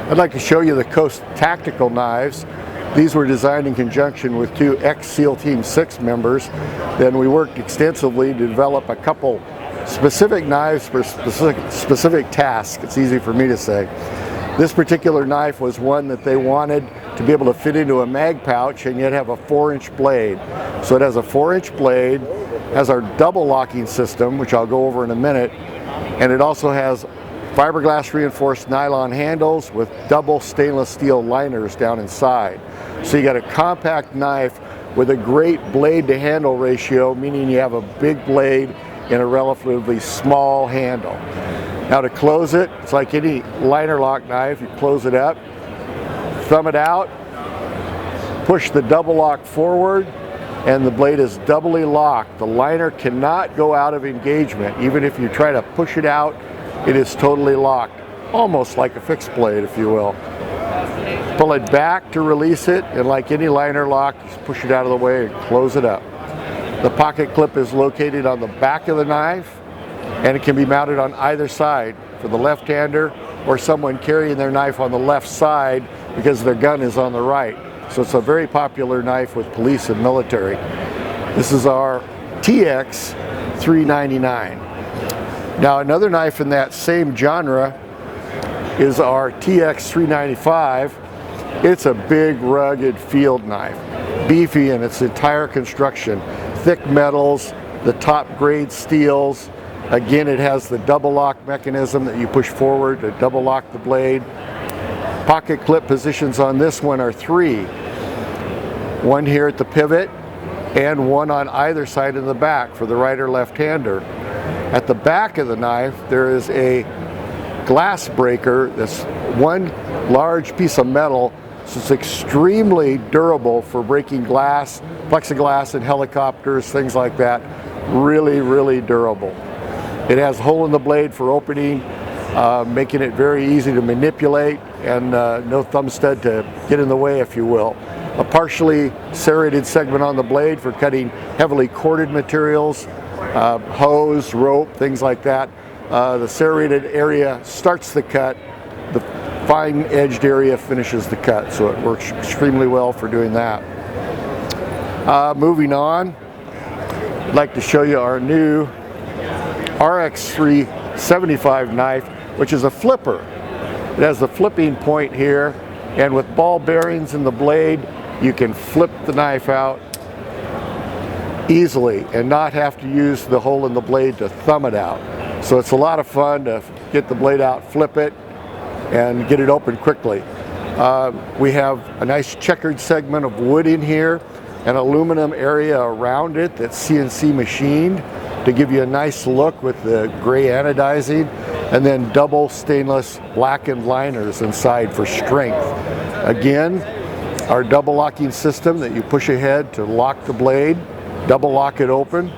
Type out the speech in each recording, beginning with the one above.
I'd like to show you the Coast Tactical knives. These were designed in conjunction with two ex-SEAL Team 6 members. Then we worked extensively to develop a couple specific knives for specific tasks. It's easy for me to say. This particular knife was one that they wanted to be able to fit into a mag pouch and yet have a 4-inch blade. So it has a 4-inch blade, has our double locking system, which I'll go over in a minute, and it also has fiberglass reinforced nylon handles with double stainless steel liners down inside. So you got a compact knife with a great blade to handle ratio, meaning you have a big blade in a relatively small handle. Now to close it, it's like any liner lock knife. You close it up, thumb it out, push the double lock forward, and the blade is doubly locked. The liner cannot go out of engagement. Even if you try to push it out, it is totally locked, almost like a fixed blade, if you will. Pull it back to release it, and like any liner lock, just push it out of the way and close it up. The pocket clip is located on the back of the knife, and it can be mounted on either side for the left-hander or someone carrying their knife on the left side because their gun is on the right. So it's a very popular knife with police and military. This is our TX 399. Now another knife in that same genre is our TX 395. It's a big, rugged field knife, beefy in its entire construction. Thick metals, the top grade steels. Again, it has the double lock mechanism that you push forward to double lock the blade. Pocket clip positions on this one are 3. One here at the pivot and one on either side in the back for the right or left hander. At the back of the knife, there is a glass breaker that's one large piece of metal, so it's extremely durable for breaking glass, plexiglass in helicopters, things like that. Really, really durable. It has a hole in the blade for opening, making it very easy to manipulate, and no thumb stud to get in the way, if you will. A partially serrated segment on the blade for cutting heavily corded materials, hose, rope, things like that. The serrated area starts the cut. The fine edged area finishes the cut, so it works extremely well for doing that. Moving on, I'd like to show you our new RX 375 knife, which is a flipper. It has the flipping point here, and with ball bearings in the blade, you can flip the knife out easily and not have to use the hole in the blade to thumb it out. So it's a lot of fun to get the blade out, flip it, and get it open quickly. We have a nice checkered segment of wood in here, an aluminum area around it that's CNC machined to give you a nice look with the gray anodizing, and then double stainless blackened liners inside for strength. Again, our double locking system that you push ahead to lock the blade, double lock it open,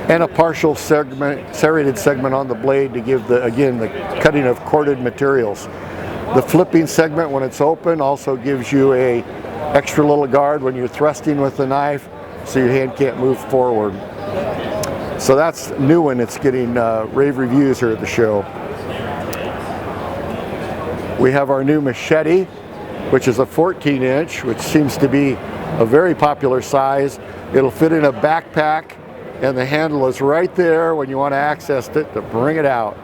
and a partial serrated segment on the blade to give the cutting of corded materials. The flipping segment when it's open also gives you a extra little guard when you're thrusting with the knife, so your hand can't move forward. So that's new, and it's getting rave reviews here at the show. We have our new Machete, which is a 14-inch, which seems to be a very popular size. It'll fit in a backpack, and the handle is right there when you want to access it to bring it out.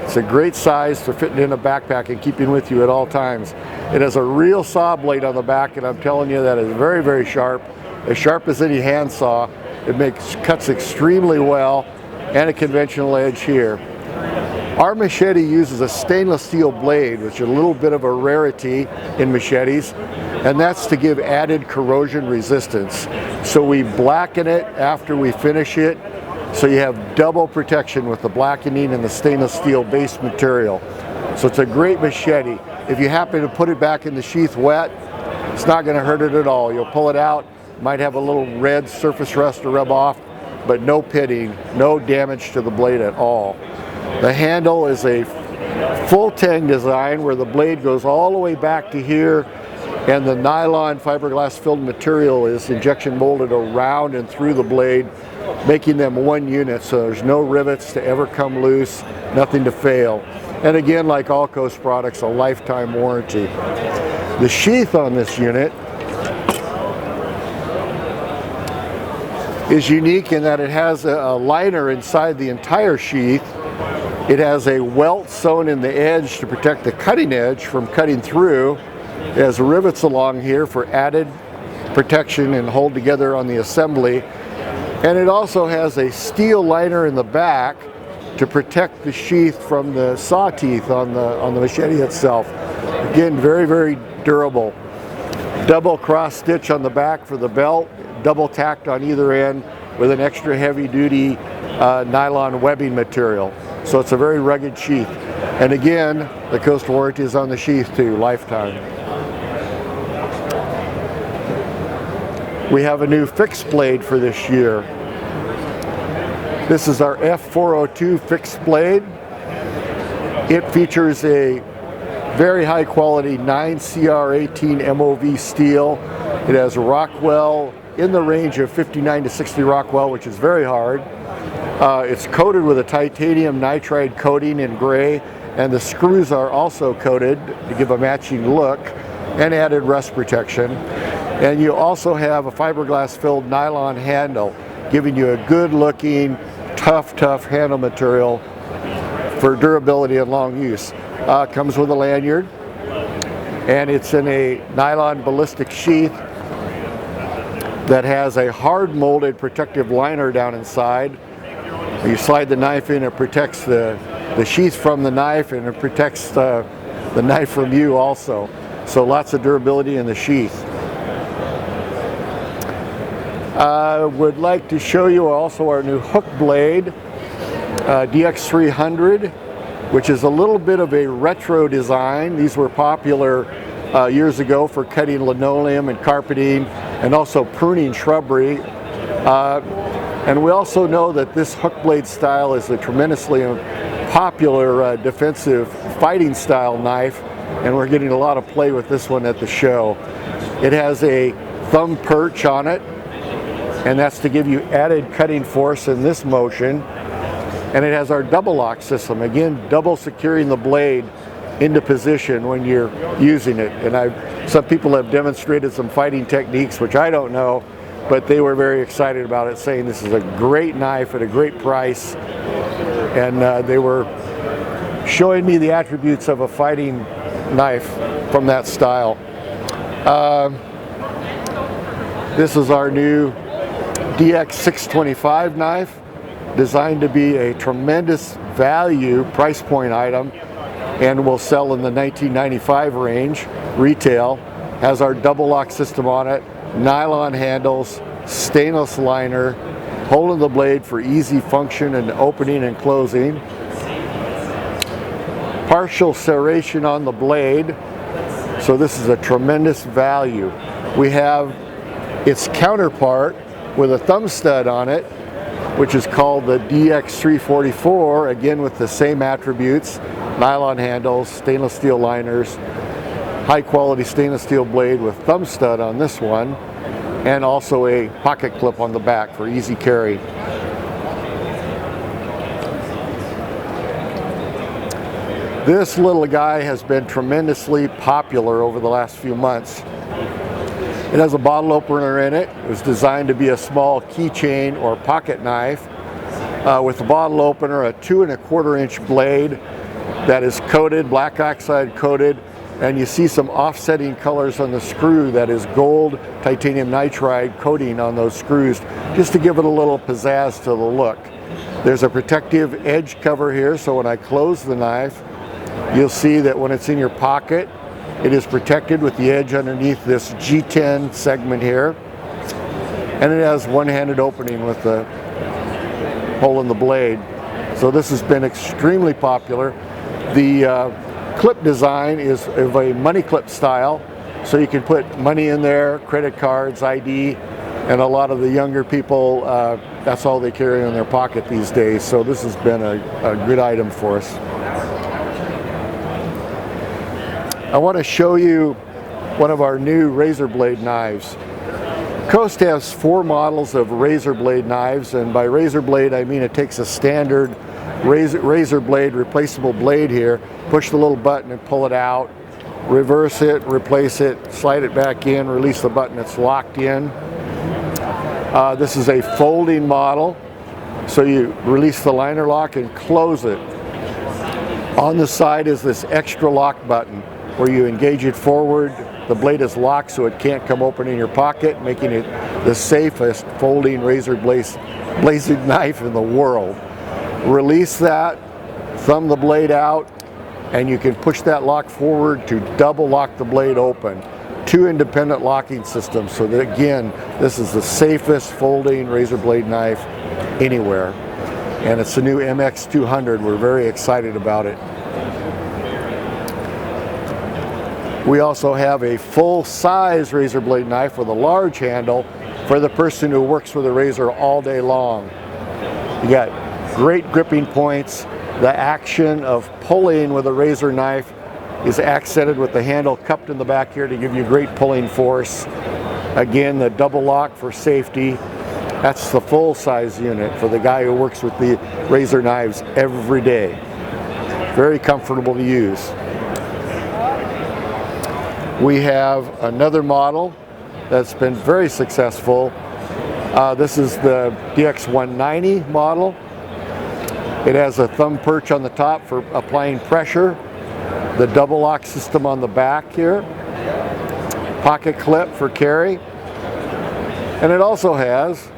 It's a great size for fitting in a backpack and keeping with you at all times. It has a real saw blade on the back, and I'm telling you that is very, very sharp as any hand saw. It cuts extremely well, and a conventional edge here. Our Machete uses a stainless steel blade, which is a little bit of a rarity in machetes, and that's to give added corrosion resistance. So we blacken it after we finish it, so you have double protection with the blackening and the stainless steel base material. So it's a great machete. If you happen to put it back in the sheath wet, it's not going to hurt it at all. You'll pull it out, might have a little red surface rust to rub off, but no pitting, no damage to the blade at all. The handle is a full tang design where the blade goes all the way back to here, and the nylon fiberglass filled material is injection molded around and through the blade, making them one unit, so there's no rivets to ever come loose, nothing to fail. And again, like all Coast products, a lifetime warranty. The sheath on this unit is unique in that it has a liner inside the entire sheath. It has a welt sewn in the edge to protect the cutting edge from cutting through. It has rivets along here for added protection and hold together on the assembly. And it also has a steel liner in the back to protect the sheath from the saw teeth on the machete itself. Again, very, very durable. Double cross stitch on the back for the belt, double tacked on either end with an extra heavy duty nylon webbing material. So it's a very rugged sheath. And again, the Coast warranty is on the sheath too, lifetime. We have a new fixed blade for this year. This is our F402 fixed blade. It features a very high quality 9CR18 MOV steel. It has Rockwell in the range of 59 to 60 Rockwell, which is very hard. It's coated with a titanium nitride coating in gray, and the screws are also coated to give a matching look and added rust protection. And you also have a fiberglass filled nylon handle, giving you a good looking, tough handle material for durability and long use. Comes with a lanyard, and it's in a nylon ballistic sheath that has a hard molded protective liner down inside. You slide the knife in, it protects the sheath from the knife, and it protects the knife from you also. So lots of durability in the sheath. I would like to show you also our new hook blade, DX300, which is a little bit of a retro design. These were popular years ago for cutting linoleum and carpeting and also pruning shrubbery. And we also know that this hook blade style is a tremendously popular defensive fighting style knife, and we're getting a lot of play with this one at the show. It has a thumb perch on it, and that's to give you added cutting force in this motion. And it has our double lock system, again double securing the blade into position when you're using it. And some people have demonstrated some fighting techniques, which I don't know, but they were very excited about it, saying this is a great knife at a great price. And they were showing me the attributes of a fighting knife from that style. This is our new DX625 knife, designed to be a tremendous value price point item, and will sell in the $19.95 range retail. Has our double lock system on it, nylon handles, stainless liner, holding the blade for easy function and opening and closing. Partial serration on the blade, so this is a tremendous value. We have its counterpart with a thumb stud on it, which is called the DX344, again with the same attributes, nylon handles, stainless steel liners, high quality stainless steel blade with thumb stud on this one, and also a pocket clip on the back for easy carry. This little guy has been tremendously popular over the last few months. It has a bottle opener in it. It was designed to be a small keychain or pocket knife with the bottle opener, a 2 1/4 inch blade that is coated, black oxide coated, and you see some offsetting colors on the screw that is gold titanium nitride coating on those screws, just to give it a little pizzazz to the look. There's a protective edge cover here, so when I close the knife, you'll see that when it's in your pocket, it is protected with the edge underneath this G10 segment here. And it has one-handed opening with the hole in the blade. So this has been extremely popular. The clip design is of a money clip style, so you can put money in there, credit cards, ID, and a lot of the younger people, that's all they carry in their pocket these days. So this has been a good item for us. I want to show you one of our new razor blade knives. Coast has 4 models of razor blade knives, and by razor blade I mean it takes a standard razor blade, replaceable blade here, push the little button and pull it out, reverse it, replace it, slide it back in, release the button, it's locked in. This is a folding model, so you release the liner lock and close it. On the side is this extra lock button where you engage it forward. The blade is locked so it can't come open in your pocket, making it the safest folding razor bladed knife in the world. Release that, thumb the blade out, and you can push that lock forward to double lock the blade open. 2 independent locking systems, so that again, this is the safest folding razor blade knife anywhere. And it's the new MX200. We're very excited about it. We also have a full-size razor blade knife with a large handle for the person who works with a razor all day long. You got great gripping points. The action of pulling with a razor knife is accented with the handle cupped in the back here to give you great pulling force. Again, the double lock for safety. That's the full-size unit for the guy who works with the razor knives every day. Very comfortable to use. We have another model that's been very successful. This is the DX190 model. It has a thumb perch on the top for applying pressure, the double lock system on the back here, pocket clip for carry, and it also has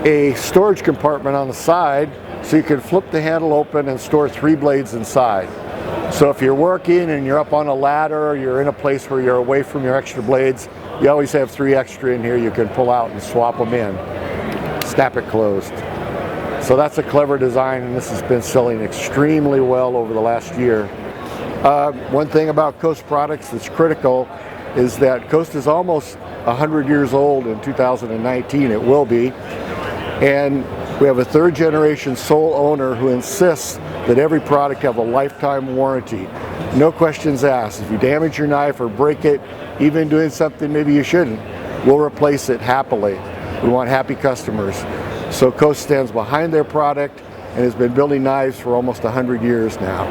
a storage compartment on the side so you can flip the handle open and store 3 blades inside. So if you're working and you're up on a ladder or you're in a place where you're away from your extra blades, you always have 3 extra in here you can pull out and swap them in. Snap it closed. So that's a clever design, and this has been selling extremely well over the last year. One thing about Coast products that's critical is that Coast is almost 100 years old in 2019, it will be. And we have a 3rd generation sole owner who insists that every product have a lifetime warranty. No questions asked. If you damage your knife or break it, even doing something maybe you shouldn't, we'll replace it happily. We want happy customers. So Coast stands behind their product and has been building knives for almost 100 years now.